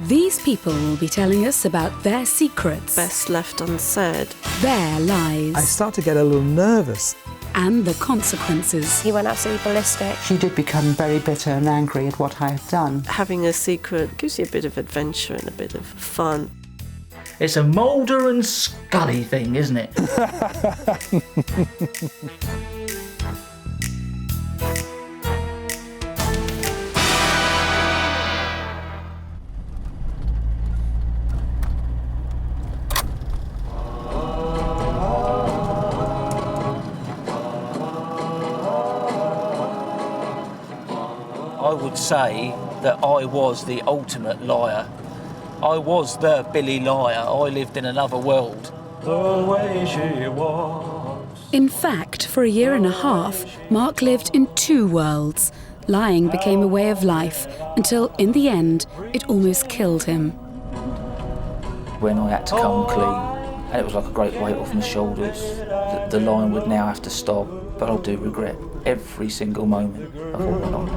These people will be telling us about their secrets. Best left unsaid. Their lies. I start to get a little nervous. And the consequences. He went absolutely ballistic. She did become very bitter and angry at what I had done. Having a secret gives you a bit of adventure and a bit of fun. It's a Mulder and Scully thing, isn't it? I would say that I was the ultimate liar. I was the Billy Liar. I lived in another world. The way she was. In fact, for a year and a half, Mark lived in two worlds. Lying became a way of life until, in the end, it almost killed him. When I had to come clean, and it was like a great weight off my shoulders, the lying would now have to stop, but I do regret every single moment of all my life.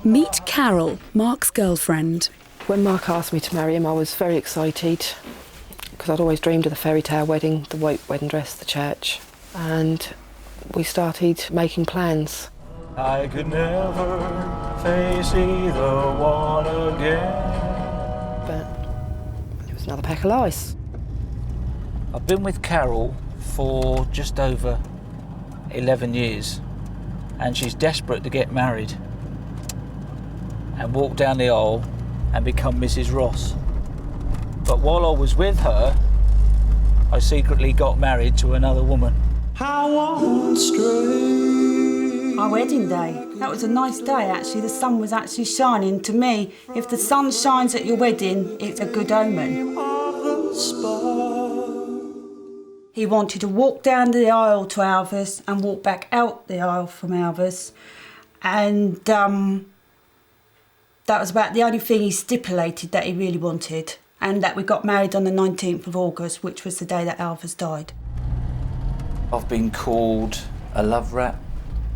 Meet Carol, Mark's girlfriend. When Mark asked me to marry him, I was very excited because I'd always dreamed of the fairy tale wedding, the white wedding dress, the church, and we started making plans. I could never face either one again. But it was another pack of lies. I've been with Carol for just over 11 years, and she's desperate to get married and walk down the aisle and become Mrs. Ross. But while I was with her, I secretly got married to another woman. Our wedding day, that was a nice day actually. The sun was actually shining. To me, if the sun shines at your wedding, it's a good omen. He wanted to walk down the aisle to Alva's and walk back out the aisle from Alva's, and that was about the only thing he stipulated that he really wanted, and that we got married on the 19th of August, which was the day that Alva's died. I've been called a love rat,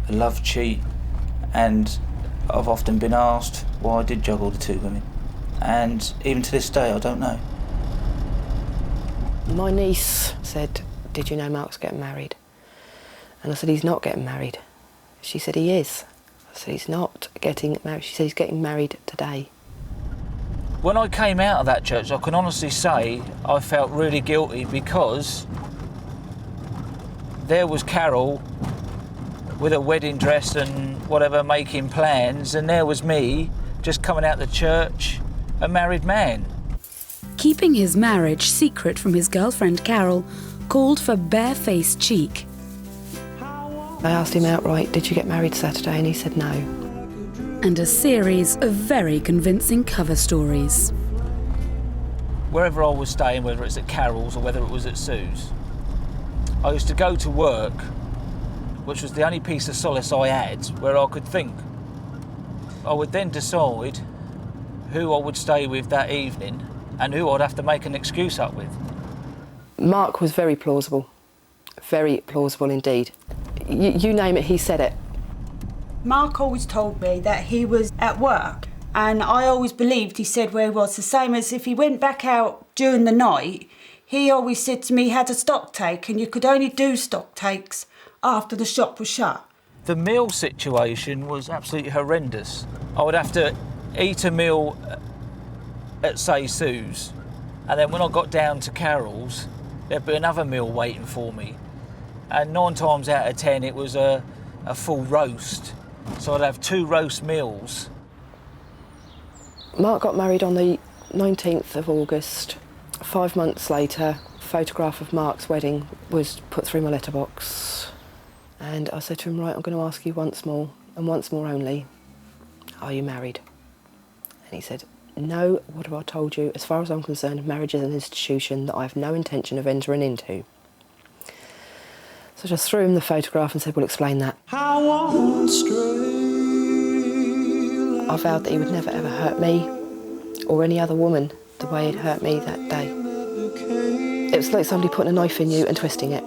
a love cheat, and I've often been asked why I did juggle the two women. And even to this day, I don't know. My niece said, "Did you know Mark's getting married?" And I said, "He's not getting married." She said, "He is." I said, "He's not getting married." She said, "He's getting married today." When I came out of that church, I can honestly say I felt really guilty because there was Carol with a wedding dress and whatever, making plans, and there was me just coming out of the church, a married man. Keeping his marriage secret from his girlfriend Carol called for barefaced cheek. I asked him outright, "Did you get married Saturday?" And he said no. And a series of very convincing cover stories. Wherever I was staying, whether it's at Carol's or whether it was at Sue's, I used to go to work, which was the only piece of solace I had where I could think. I would then decide who I would stay with that evening and who I'd have to make an excuse up with. Mark was very plausible indeed. You name it, he said it. Mark always told me that he was at work, and I always believed he said where he was, the same as if he went back out during the night. He always said to me he had a stock take, and you could only do stock takes after the shop was shut. The meal situation was absolutely horrendous. I would have to eat a meal at, say, Sue's, and then when I got down to Carol's, there'd be another meal waiting for me. And 9 times out of 10, it was a full roast. So I'd have 2 roast meals. Mark got married on the 19th of August. 5 months later, a photograph of Mark's wedding was put through my letterbox. And I said to him, "Right, I'm going to ask you once more, and once more only, are you married?" And he said, "No, what have I told you? As far as I'm concerned, marriage is an institution that I have no intention of entering into." So I just threw him the photograph and said, "Well, explain that." I vowed that he would never ever hurt me or any other woman the way he'd hurt me that day. It was like somebody putting a knife in you and twisting it.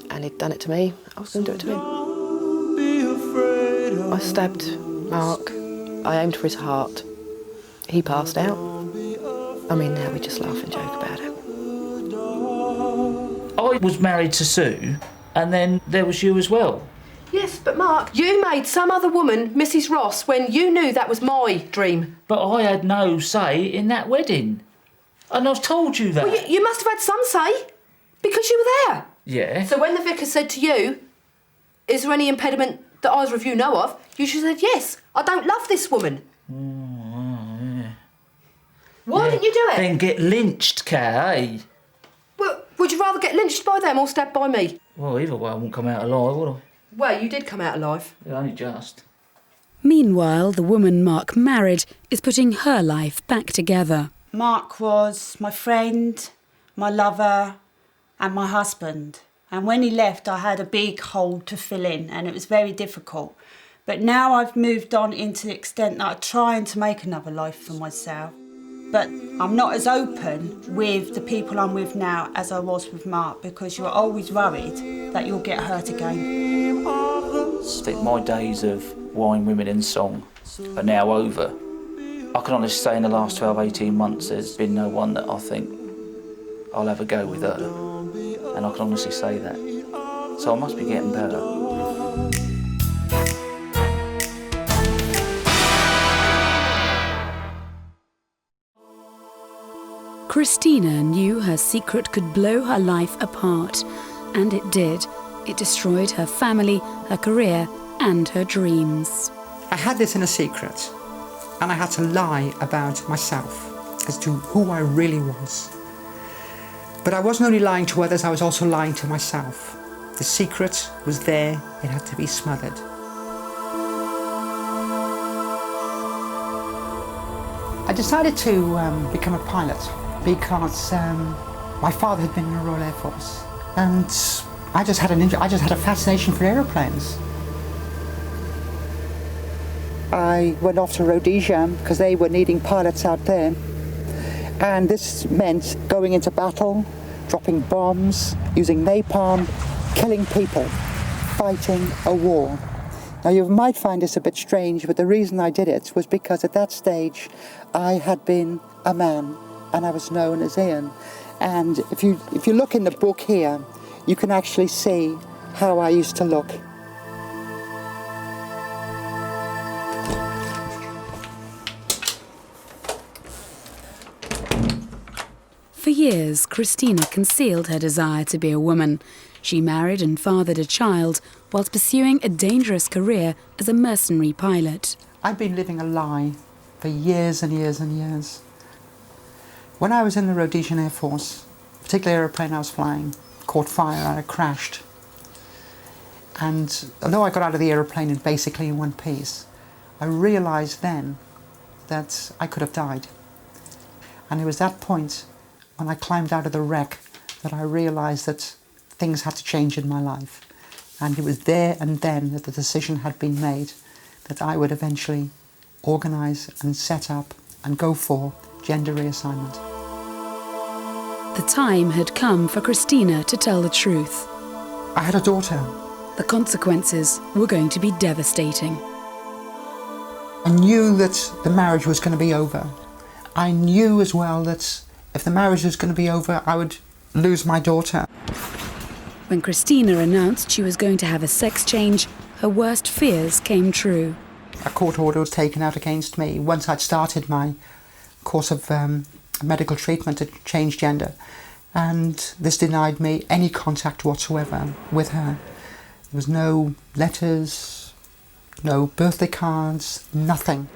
And he'd done it to me, I was going to do it to him. I stabbed Mark, I aimed for his heart. He passed out. I mean, now we just laugh and joke about it. I was married to Sue, and then there was you as well. Yes, but Mark, you made some other woman Mrs. Ross when you knew that was my dream. But I had no say in that wedding. And I've told you that. Well, you must have had some say, because you were there. Yeah. So when the vicar said to you, is there any impediment that either of you know of, you should have said, yes, I don't love this woman. Yeah. Why didn't you do it? Then get lynched, Kat, eh? Well, would you rather get lynched by them or stabbed by me? Well, either way I won't come out alive, would I? Well, you did come out alive. Yeah, only just. Meanwhile, the woman Mark married is putting her life back together. Mark was my friend, my lover and my husband. And when he left, I had a big hole to fill in and it was very difficult. But now I've moved on into the extent that I'm trying to make another life for myself. But I'm not as open with the people I'm with now as I was with Mark, because you're always worried that you'll get hurt again. I think my days of wine, women and song are now over. I can honestly say in the last 12, 18 months there's been no one that I think I'll have a go with her. And I can honestly say that. So I must be getting better. Christina knew her secret could blow her life apart, and it did. It destroyed her family, her career, and her dreams. I had this in a secret, and I had to lie about myself as to who I really was. But I wasn't only lying to others, I was also lying to myself. The secret was there, it had to be smothered. I decided to become a pilot because my father had been in the Royal Air Force, and I just had a fascination for aeroplanes. I went off to Rhodesia because they were needing pilots out there, and this meant going into battle, dropping bombs, using napalm, killing people, fighting a war. Now you might find this a bit strange, but the reason I did it was because at that stage I had been a man and I was known as Ian. And if you look in the book here, you can actually see how I used to look. For years, Christina concealed her desire to be a woman. She married and fathered a child whilst pursuing a dangerous career as a mercenary pilot. I've been living a lie for years and years and years. When I was in the Rhodesian Air Force, a particular aeroplane I was flying caught fire and it crashed. And although I got out of the aeroplane basically in one piece, I realised then that I could have died. And it was that point when I climbed out of the wreck that I realised that things had to change in my life. And it was there and then that the decision had been made that I would eventually organise and set up and go for gender reassignment. The time had come for Christina to tell the truth. I had a daughter. The consequences were going to be devastating. I knew that the marriage was going to be over. I knew as well that if the marriage was going to be over, I would lose my daughter. When Christina announced she was going to have a sex change, her worst fears came true. A court order was taken out against me once I'd started my course of medical treatment to change gender, and this denied me any contact whatsoever with her. There was no letters, no birthday cards, nothing.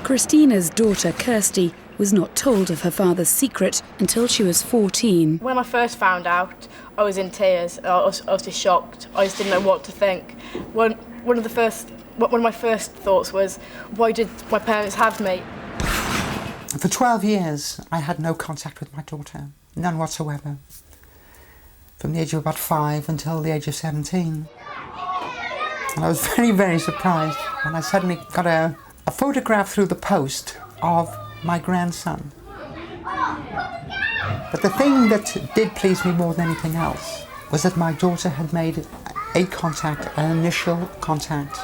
Christina's daughter Kirsty was not told of her father's secret until she was 14. When I first found out, I was in tears. I was just shocked. I just didn't know what to think. One of my first thoughts was, why did my parents have me? For 12 years, I had no contact with my daughter, none whatsoever. From the age of about 5 until the age of 17. And I was very, very surprised when I suddenly got a photograph through the post of my grandson. But the thing that did please me more than anything else was that my daughter had made a contact, an initial contact.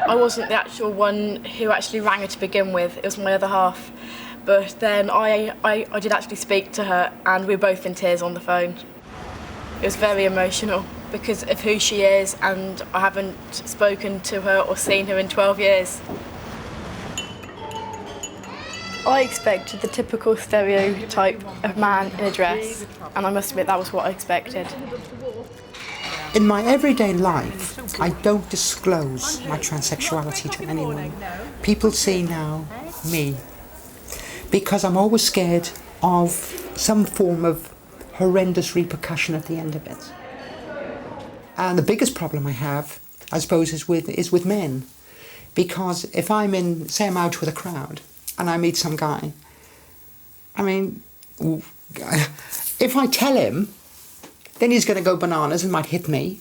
I wasn't the actual one who actually rang her to begin with, it was my other half. But then I did actually speak to her, and we were both in tears on the phone. It was very emotional because of who she is, and I haven't spoken to her or seen her in 12 years. I expected the typical stereotype of man in a dress, and I must admit that was what I expected. In my everyday life, I don't disclose my transsexuality to anyone. People see now me, because I'm always scared of some form of horrendous repercussion at the end of it. And the biggest problem I have, I suppose, is with men. Because if I'm out with a crowd and I meet some guy, I mean, if I tell him, then he's going to go bananas and might hit me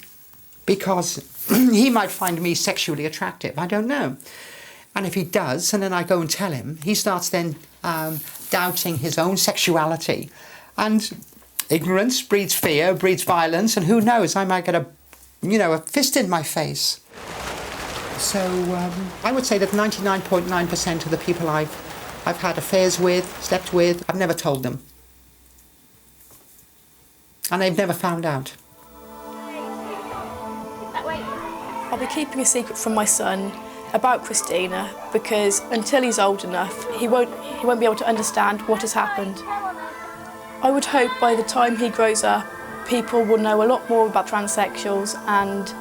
because he might find me sexually attractive. I don't know. And if he does, and then I go and tell him, he starts then doubting his own sexuality. And ignorance breeds fear, breeds violence, and who knows, I might get a fist in my face. So I would say that 99.9% of the people I've had affairs with, slept with, I've never told them. And they've never found out. I'll be keeping a secret from my son about Christina because until he's old enough, he won't be able to understand what has happened. I would hope by the time he grows up, people will know a lot more about transsexuals and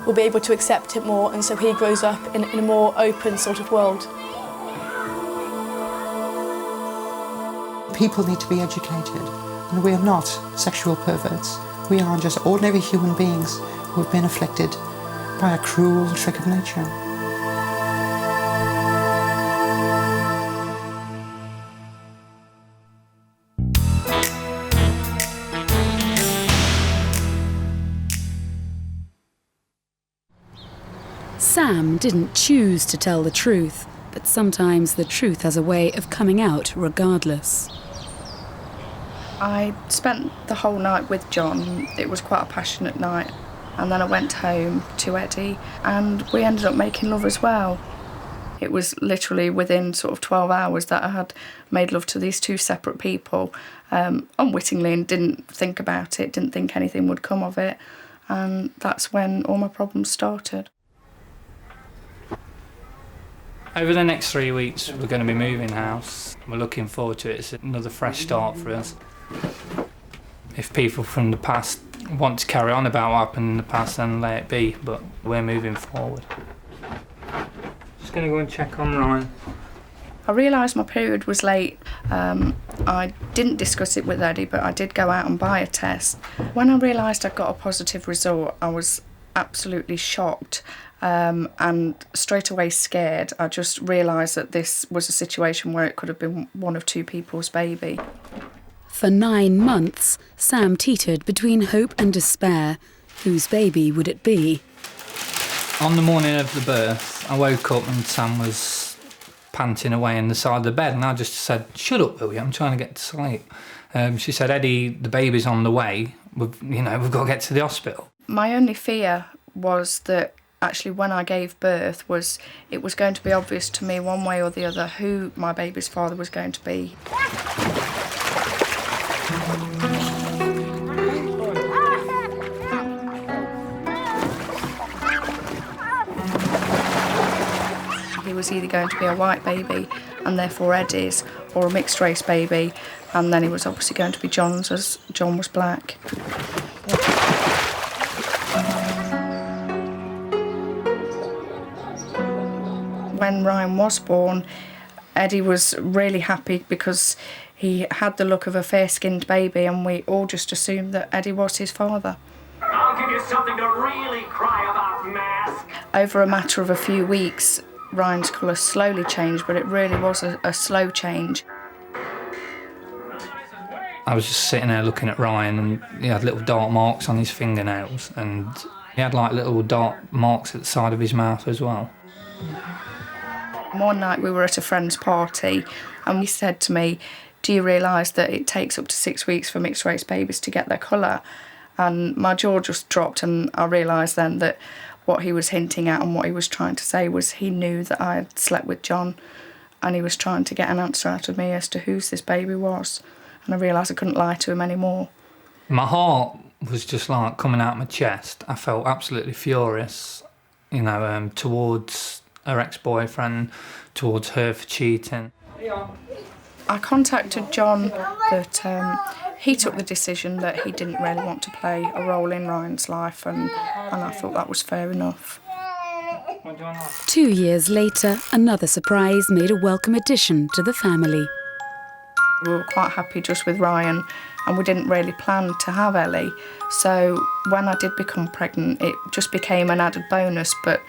will be able to accept it more, and so he grows up in a more open sort of world. People need to be educated, and we are not sexual perverts. We are just ordinary human beings who have been afflicted by a cruel trick of nature. Sam didn't choose to tell the truth, but sometimes the truth has a way of coming out regardless. I spent the whole night with John. It was quite a passionate night. And then I went home to Eddie and we ended up making love as well. It was literally within sort of 12 hours that I had made love to these two separate people, unwittingly, and didn't think about it, didn't think anything would come of it. And that's when all my problems started. Over the next 3 weeks, we're going to be moving house. We're looking forward to it. It's another fresh start for us. If people from the past want to carry on about what happened in the past, then let it be, but we're moving forward. Just going to go and check on Ryan. I realised my period was late. I didn't discuss it with Eddie, but I did go out and buy a test. When I realised I got a positive result, I was absolutely shocked. And straight away scared. I just realised that this was a situation where it could have been one of two people's baby. For 9 months, Sam teetered between hope and despair. Whose baby would it be? On the morning of the birth, I woke up and Sam was panting away in the side of the bed, and I just said, "Shut up, Billy, I'm trying to get to sleep." She said, "Eddie, the baby's on the way. We've got to get to the hospital." My only fear was that actually when I gave birth it was going to be obvious to me one way or the other who my baby's father was going to be. He was either going to be a white baby and therefore Eddie's, or a mixed race baby, and then he was obviously going to be John's as John was black. When Ryan was born, Eddie was really happy because he had the look of a fair-skinned baby, and we all just assumed that Eddie was his father. I'll give you something to really cry about, Mask. Over a matter of a few weeks, Ryan's colour slowly changed, but it really was a slow change. I was just sitting there looking at Ryan, and he had little dark marks on his fingernails, and he had like little dark marks at the side of his mouth as well. One night we were at a friend's party and he said to me, "Do you realise that it takes up to 6 weeks for mixed race babies to get their colour?" And my jaw just dropped, and I realised then that what he was hinting at and what he was trying to say was he knew that I had slept with John and he was trying to get an answer out of me as to whose this baby was, and I realised I couldn't lie to him anymore. My heart was just like coming out of my chest. I felt absolutely furious, towards her ex-boyfriend, towards her for cheating. I contacted John, but he took the decision that he didn't really want to play a role in Ryan's life, and I thought that was fair enough. 2 years later, another surprise made a welcome addition to the family. We were quite happy just with Ryan, and we didn't really plan to have Ellie. So when I did become pregnant, it just became an added bonus. But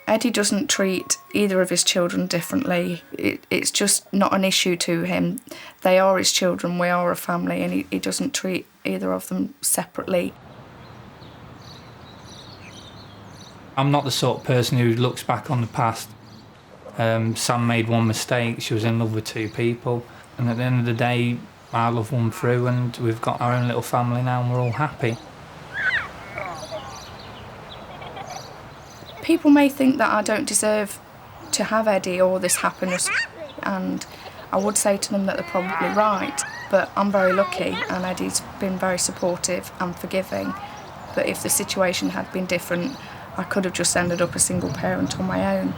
Eddie doesn't treat either of his children differently. It's just not an issue to him. They are his children, we are a family, and he doesn't treat either of them separately. I'm not the sort of person who looks back on the past. Sam made one mistake, she was in love with 2 people, and at the end of the day, our love won through, and we've got our own little family now, and we're all happy. People may think that I don't deserve to have Eddie or this happiness, and I would say to them that they're probably right, but I'm very lucky, and Eddie's been very supportive and forgiving. But if the situation had been different, I could have just ended up a single parent on my own.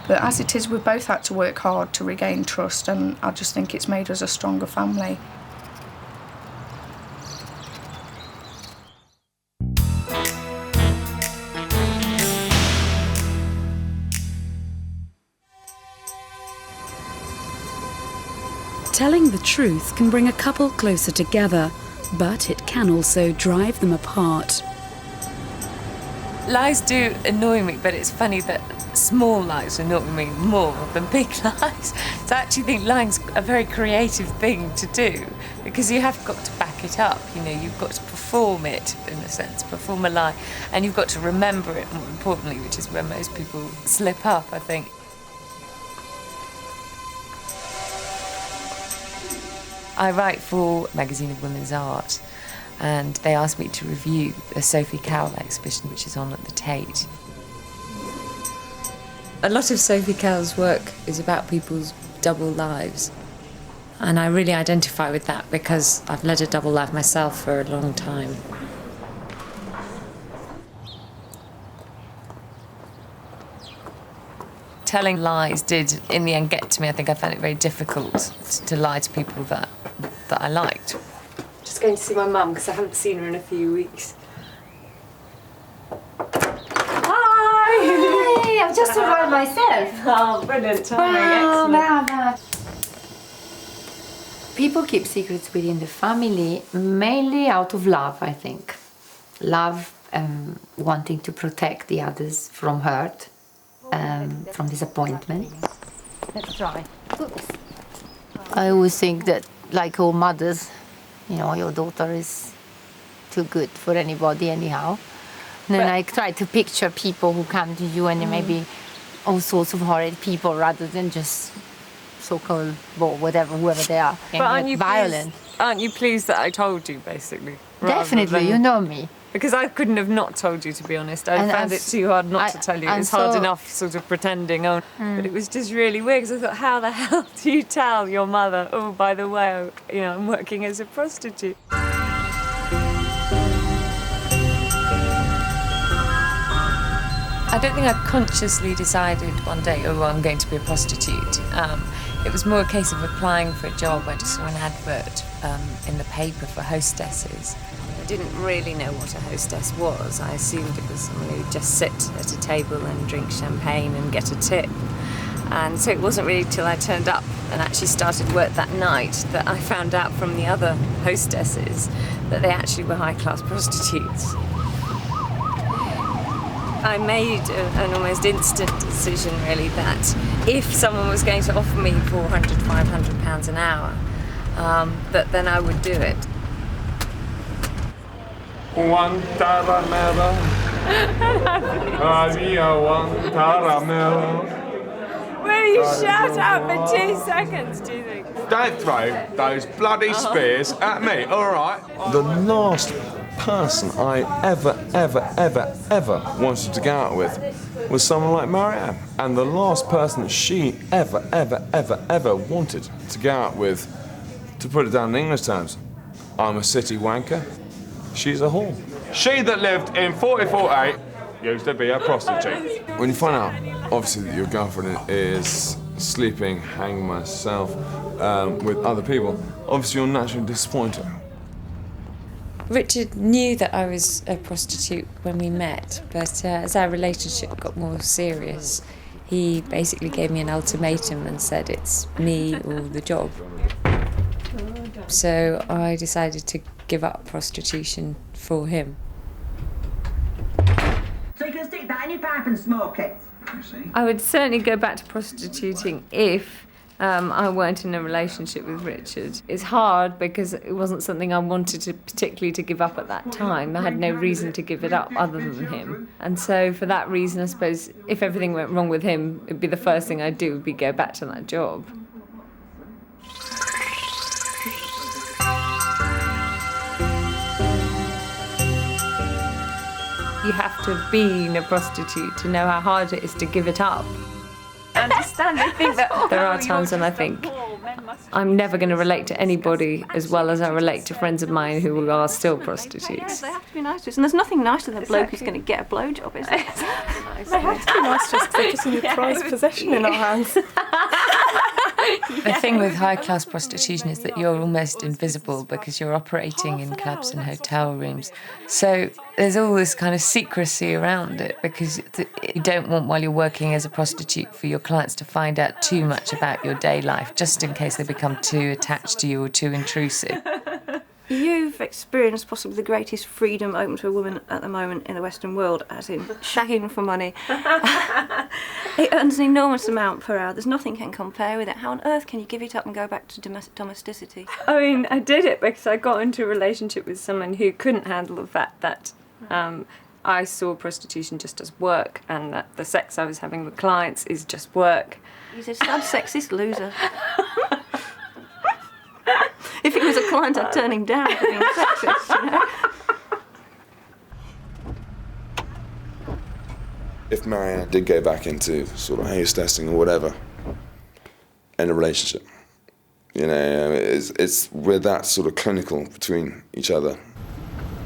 But as it is, we've both had to work hard to regain trust, and I just think it's made us a stronger family. Telling the truth can bring a couple closer together, but it can also drive them apart. Lies do annoy me, but it's funny that small lies annoy me more than big lies. So I actually think lying's a very creative thing to do, because you have got to back it up, you've got to perform it, in a sense, perform a lie, and you've got to remember it, more importantly, which is where most people slip up, I think. I write for a magazine of women's art, and they asked me to review a Sophie Cowell exhibition which is on at the Tate. A lot of Sophie Cowell's work is about people's double lives, and I really identify with that because I've led a double life myself for a long time. Telling lies did, in the end, get to me. I think I found it very difficult to lie to people that I liked. Just going to see my mum because I haven't seen her in a few weeks. Hi! Hey, I've just arrived myself. Oh, brilliant timing, excellent. People keep secrets within the family, mainly out of love, I think. Love, wanting to protect the others from hurt, from disappointment. Let's try. Oops. I always think that, like all mothers, your daughter is too good for anybody anyhow. And then I try to picture people who come to you and maybe all sorts of horrid people rather than just so-called, whoever they are. But aren't you pleased that I told you, basically? Definitely, you know me. Because I couldn't have not told you, to be honest. I found it too hard not to tell you. It's hard enough sort of pretending on. But it was just really weird, because I thought, how the hell do you tell your mother, oh, by the way, I'm working as a prostitute? I don't think I consciously decided one day, oh, I'm going to be a prostitute. It was more a case of applying for a job. I just saw an advert in the paper for hostesses. I didn't really know what a hostess was. I assumed it was someone who would just sit at a table and drink champagne and get a tip. And so it wasn't really till I turned up and actually started work that night that I found out from the other hostesses that they actually were high-class prostitutes. I made an almost instant decision, really, that if someone was going to offer me £400, £500 an hour, that then I would do it. One caramel. One caramel. Will you shut up for 2 seconds, do you think? Don't throw those bloody spears at me, all right? The last person I ever wanted to go out with was someone like Marianne. And the last person that she ever wanted to go out with, to put it down in English terms, I'm a city wanker, she's a whore. She that lived in 44A used to be a prostitute. When you find out, obviously, that your girlfriend is sleeping, hanging myself, with other people, obviously you're naturally disappointed. Richard knew that I was a prostitute when we met, but as our relationship got more serious, he basically gave me an ultimatum and said it's me or the job. So I decided to give up prostitution for him. So you can stick that in your pipe and smoke it. I would certainly go back to prostituting if I weren't in a relationship with Richard. It's hard because it wasn't something I wanted to particularly to give up at that time. I had no reason to give it up other than him. And so for that reason, I suppose, if everything went wrong with him, it'd be the first thing I'd do would be go back to that job. You have to have been a prostitute to know how hard it is to give it up. I understand. I think that there are times when I think I'm never going to relate to anybody as well as I relate to friends of mine who are still prostitutes. They have to be nice to us, and there's nothing nicer than a bloke who's going to get a blowjob, is there? They have to be nice to us because they're just a prized possession in our hands. The thing with high-class prostitution is that you're almost invisible because you're operating in clubs and hotel rooms. So there's all this kind of secrecy around it because you don't want, while you're working as a prostitute, for your clients to find out too much about your day life, just in case they become too attached to you or too intrusive. You've experienced possibly the greatest freedom open to a woman at the moment in the Western world, as in shagging for money. It earns an enormous amount per hour. There's nothing can compare with it. How on earth can you give it up and go back to domesticity? I mean, I did it because I got into a relationship with someone who couldn't handle the fact that I saw prostitution just as work and that the sex I was having with clients is just work. He's a sad sexist loser. If it was a client, I'd turn him down for being sexist, you know? If Marianne did go back into sort of hostessing or whatever in a relationship, you know, it's we're that sort of clinical between each other.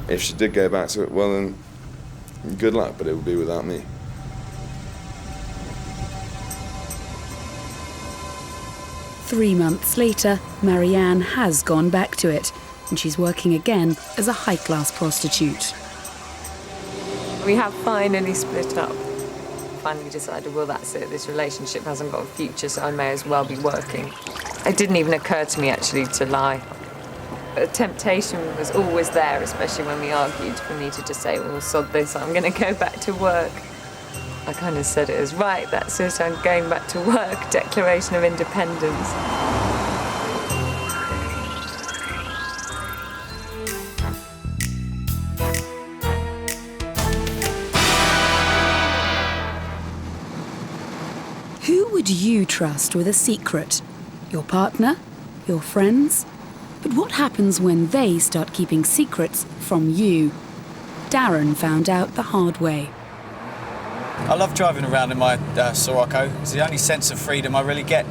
If she did go back to it, well then, good luck, but it would be without me. Three months later, Marianne has gone back to it, and she's working again as a high-class prostitute. We have finally split up. Finally decided, well, that's it, this relationship hasn't got a future, so I may as well be working. It didn't even occur to me, actually, to lie. The temptation was always there, especially when we argued, for me to just say, well, sod this, I'm going to go back to work. I kind of said it as, right, that's it, I'm going back to work, Declaration of Independence. Who would you trust with a secret? Your partner? Your friends? But what happens when they start keeping secrets from you? Darren found out the hard way. I love driving around in my Sirocco. It's the only sense of freedom I really get.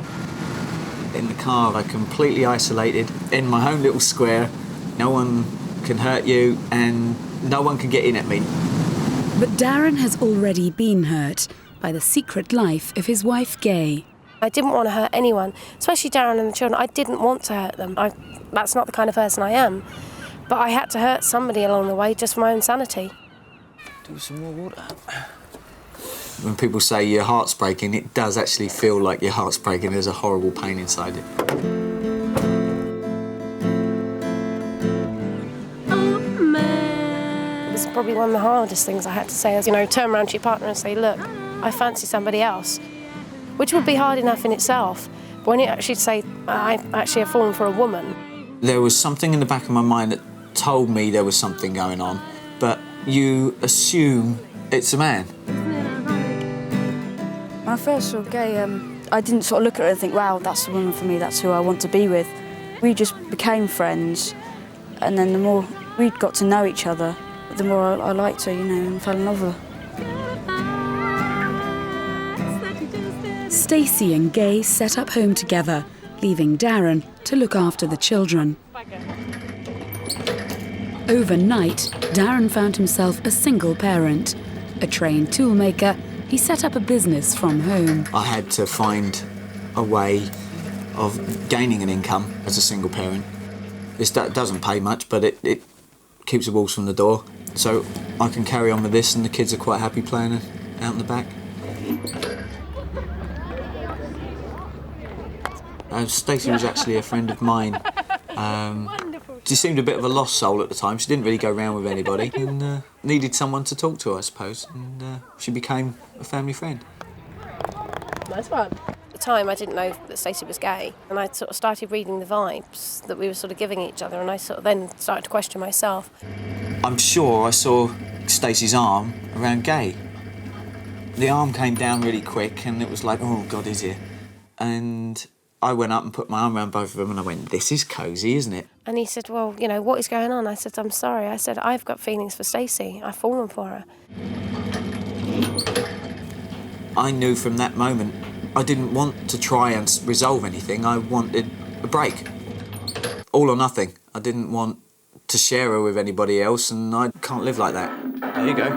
In the car, I'm completely isolated in my own little square. No one can hurt you and no one can get in at me. But Darren has already been hurt by the secret life of his wife, Gay. I didn't want to hurt anyone, especially Darren and the children. I didn't want to hurt them. That's not the kind of person I am. But I had to hurt somebody along the way just for my own sanity. Do some more water. When people say your heart's breaking, it does actually feel like your heart's breaking. There's a horrible pain inside it. It was probably one of the hardest things I had to say is, you know, turn around to your partner and say, look, I fancy somebody else, which would be hard enough in itself. But when you actually say, I actually have fallen for a woman. There was something in the back of my mind that told me there was something going on, but you assume it's a man. When I first saw Gay, I didn't sort of look at her and think, wow, that's the woman for me, that's who I want to be with. We just became friends, and then the more we got to know each other, the more I liked her, you know, and fell in love with her. Stacey and Gay set up home together, leaving Darren to look after the children. Overnight, Darren found himself a single parent. A trained toolmaker, he set up a business from home. I had to find a way of gaining an income as a single parent. This doesn't pay much, but it keeps the wolves from the door. So I can carry on with this, and the kids are quite happy playing out in the back. Stacey was actually a friend of mine. She seemed a bit of a lost soul at the time. She didn't really go around with anybody and needed someone to talk to, I suppose. And she became a family friend. Nice one. At the time, I didn't know that Stacey was gay, and I sort of started reading the vibes that we were sort of giving each other, and I sort of then started to question myself. I'm sure I saw Stacey's arm around Gay. The arm came down really quick, and it was like, oh, God, is it? And I went up and put my arm around both of them, and I went, this is cosy, isn't it? And he said, well, you know, what is going on? I said, I'm sorry. I said, I've got feelings for Stacey. I've fallen for her. I knew from that moment I didn't want to try and resolve anything. I wanted a break. All or nothing. I didn't want to share her with anybody else, and I can't live like that. There you go.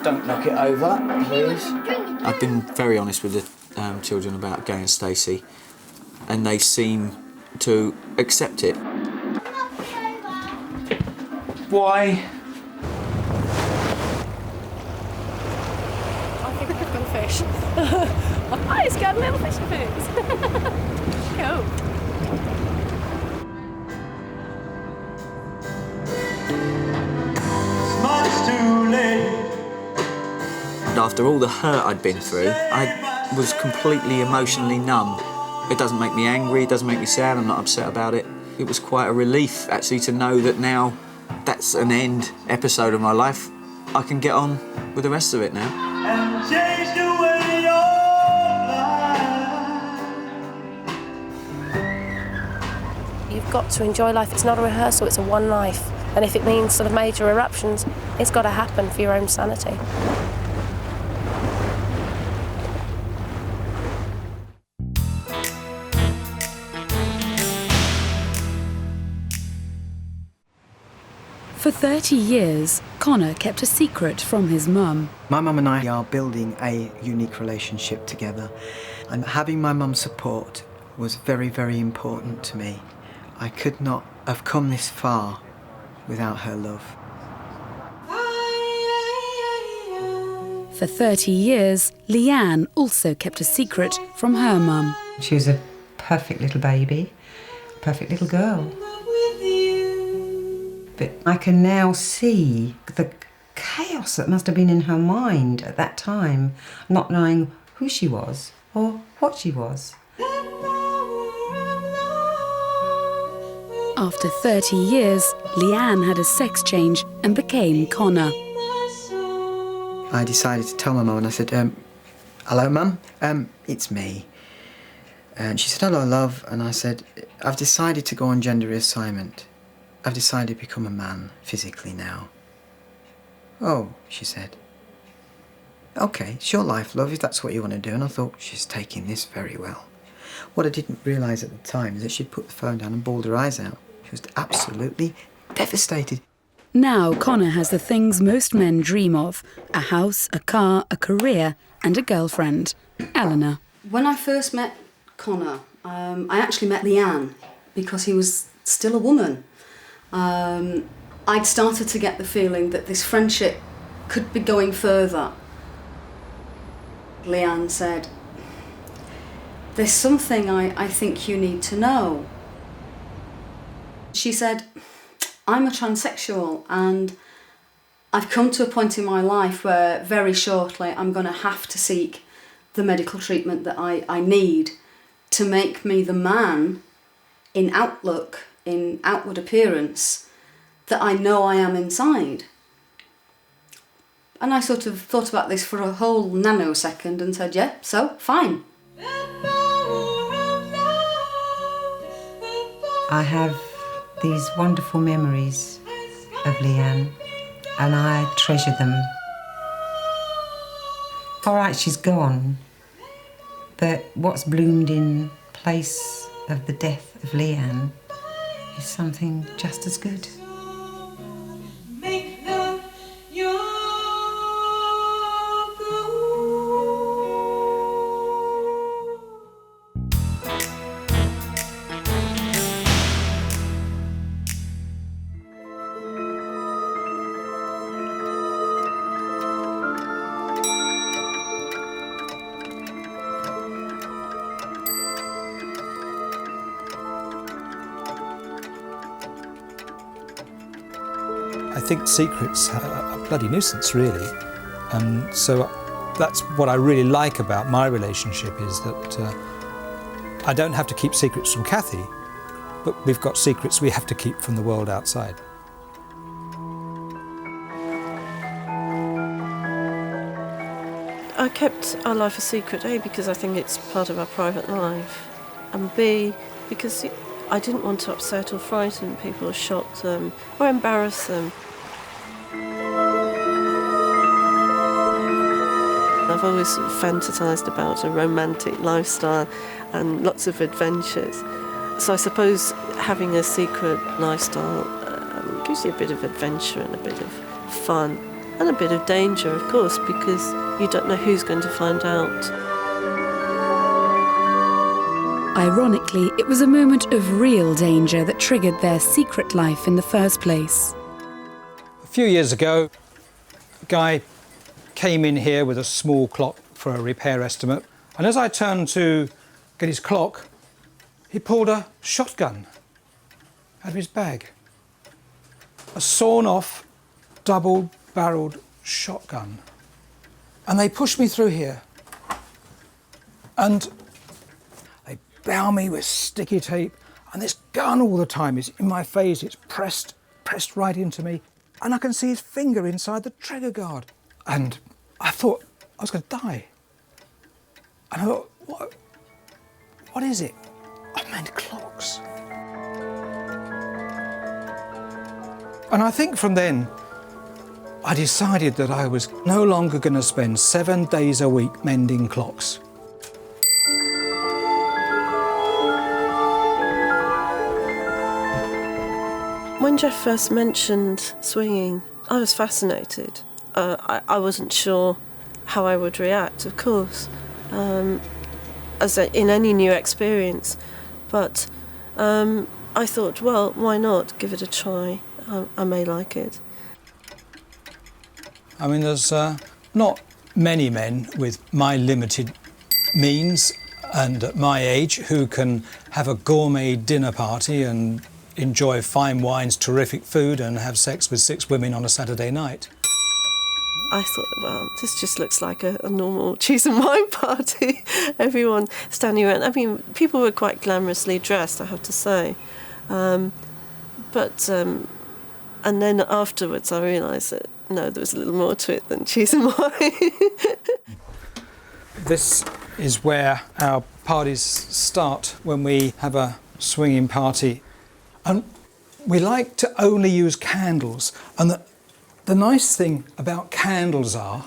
Don't knock it over, please. I've been very honest with the children about Gay and Stacey, and they seem to accept it. Why? I think I've got a fish. Oh, it's got a little fish and food. Cool. Much too late. After all the hurt I'd been through, I was completely emotionally numb. It doesn't make me angry, it doesn't make me sad, I'm not upset about it. It was quite a relief, actually, to know that now that's an end episode of my life. I can get on with the rest of it now. And change the way your life. You've got to enjoy life. It's not a rehearsal, it's a one life. And if it means sort of major eruptions, it's got to happen for your own sanity. For 30 years, Connor kept a secret from his mum. My mum and I are building a unique relationship together, and having my mum's support was very, very important to me. I could not have come this far without her love. For 30 years, Leanne also kept a secret from her mum. She was a perfect little baby, perfect little girl. But I can now see the chaos that must have been in her mind at that time, not knowing who she was or what she was. After 30 years, Leanne had a sex change and became Connor. I decided to tell my mum, and I said, hello, Mum, it's me. And she said, hello, love. And I said, I've decided to go on gender reassignment. I've decided to become a man physically now. Oh, she said. OK, it's your life, love, if that's what you want to do. And I thought, she's taking this very well. What I didn't realise at the time is that she'd put the phone down and bawled her eyes out. She was absolutely devastated. Now Connor has the things most men dream of: a house, a car, a career and a girlfriend. Eleanor. When I first met Connor, I actually met Leanne because he was still a woman. I'd started to get the feeling that this friendship could be going further. Leanne said, there's something I think you need to know. She said, I'm a transsexual and I've come to a point in my life where very shortly I'm going to have to seek the medical treatment that I need to make me the man in outlook, in outward appearance, that I know I am inside. And I sort of thought about this for a whole nanosecond and said, yeah, so, fine. I have these wonderful memories of Leanne, and I treasure them. All right, she's gone, that what's bloomed in place of the death of Leanne is something just as good. I think secrets are a bloody nuisance, really. And so that's what I really like about my relationship, is that I don't have to keep secrets from Kathy, but we've got secrets we have to keep from the world outside. I kept our life a secret, A, because I think it's part of our private life, and B, because I didn't want to upset or frighten people or shock them or embarrass them. I've always sort of fantasised about a romantic lifestyle and lots of adventures. So I suppose having a secret lifestyle gives you a bit of adventure and a bit of fun and a bit of danger, of course, because you don't know who's going to find out. Ironically, it was a moment of real danger that triggered their secret life in the first place. A few years ago, a guy came in here with a small clock for a repair estimate, and as I turned to get his clock, he pulled a shotgun out of his bag. A sawn-off, double-barrelled shotgun. And they pushed me through here. And they bound me with sticky tape, and this gun all the time is in my face. It's pressed right into me, and I can see his finger inside the trigger guard. And I thought I was going to die. And I thought, what is it? I meant clocks. And I think from then, I decided that I was no longer going to spend 7 days a week mending clocks. When Jeff first mentioned swinging, I was fascinated. I wasn't sure how I would react, of course, as in any new experience. But I thought, well, why not give it a try? I may like it. I mean, there's not many men with my limited means and at my age who can have a gourmet dinner party and enjoy fine wines, terrific food, and have sex with 6 women on a Saturday night. I thought, well, this just looks like a normal cheese and wine party. Everyone standing around. I mean, people were quite glamorously dressed, I have to say. And then afterwards I realised that, no, there was a little more to it than cheese and wine. This is where our parties start, when we have a swinging party. And we like to only use candles. And the nice thing about candles are,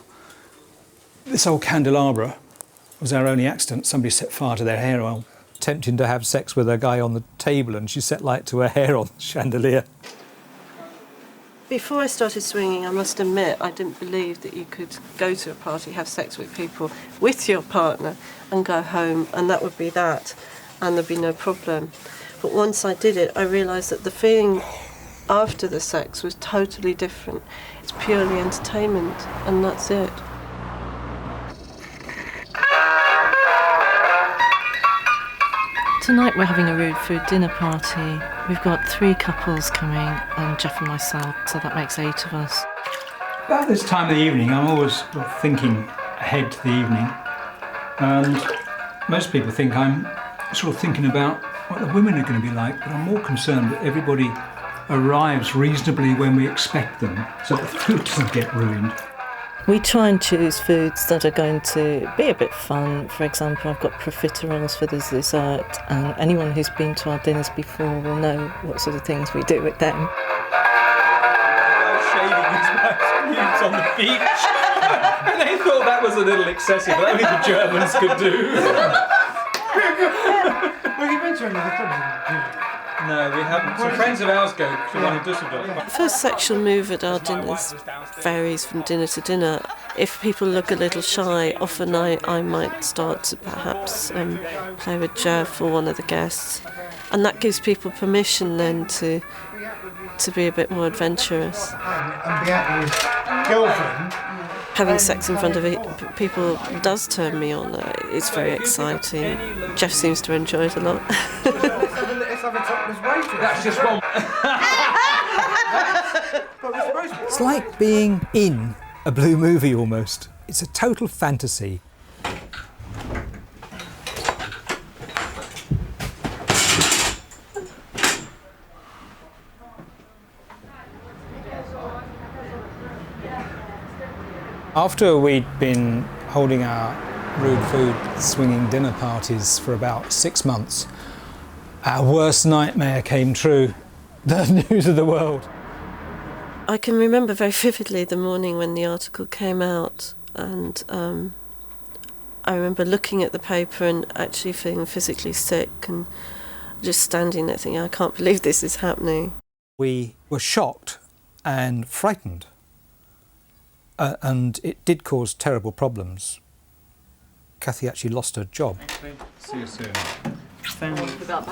this old candelabra was our only accident. Somebody set fire to their hair oil, attempting to have sex with a guy on the table, and she set light to her hair on the chandelier. Before I started swinging, I must admit, I didn't believe that you could go to a party, have sex with people, with your partner, and go home, and that would be that, and there'd be no problem. But once I did it, I realised that the feeling after the sex was totally different. It's purely entertainment, and that's it. Tonight we're having a road food dinner party. We've got 3 couples coming, and Jeff and myself, so that makes 8 of us. About this time of the evening, I'm always thinking ahead to the evening, and most people think I'm sort of thinking about what the women are going to be like, but I'm more concerned that everybody arrives reasonably when we expect them, so the food doesn't get ruined. We try and choose foods that are going to be a bit fun. For example, I've got profiteroles for the dessert, and anyone who's been to our dinners before will know what sort of things we do with them. Shaving his wife's pubes on the beach. And they thought that was a little excessive, but only the Germans could do. Have you been to another club? No, we haven't. Some friends of ours go to one in Düsseldorf. The first sexual move at our dinners varies from dinner to dinner. If people look a little shy, often I might start to perhaps play with Jeff for one of the guests. And that gives people permission then to be a bit more adventurous. And be out with his girlfriend. Having sex in front of people does turn me on. It's very exciting. Jeff seems to enjoy it a lot. That's just one. It's like being in a blue movie almost. It's a total fantasy. After we'd been holding our rude food swinging dinner parties for about 6 months, our worst nightmare came true. The news of the world. I can remember very vividly the morning when the article came out, and I remember looking at the paper and actually feeling physically sick and just standing there thinking, I can't believe this is happening. We were shocked and frightened. And it did cause terrible problems. Kathy actually lost her job. See you soon.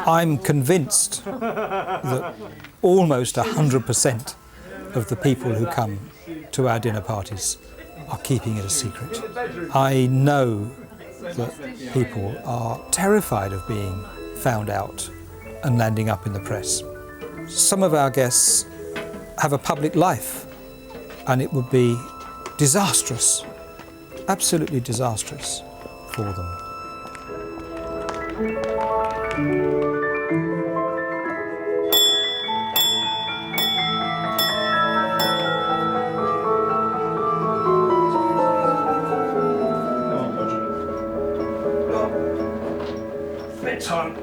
I'm convinced that almost 100% of the people who come to our dinner parties are keeping it a secret. I know that people are terrified of being found out and landing up in the press. Some of our guests have a public life, and it would be disastrous, absolutely disastrous for them. Bedtime.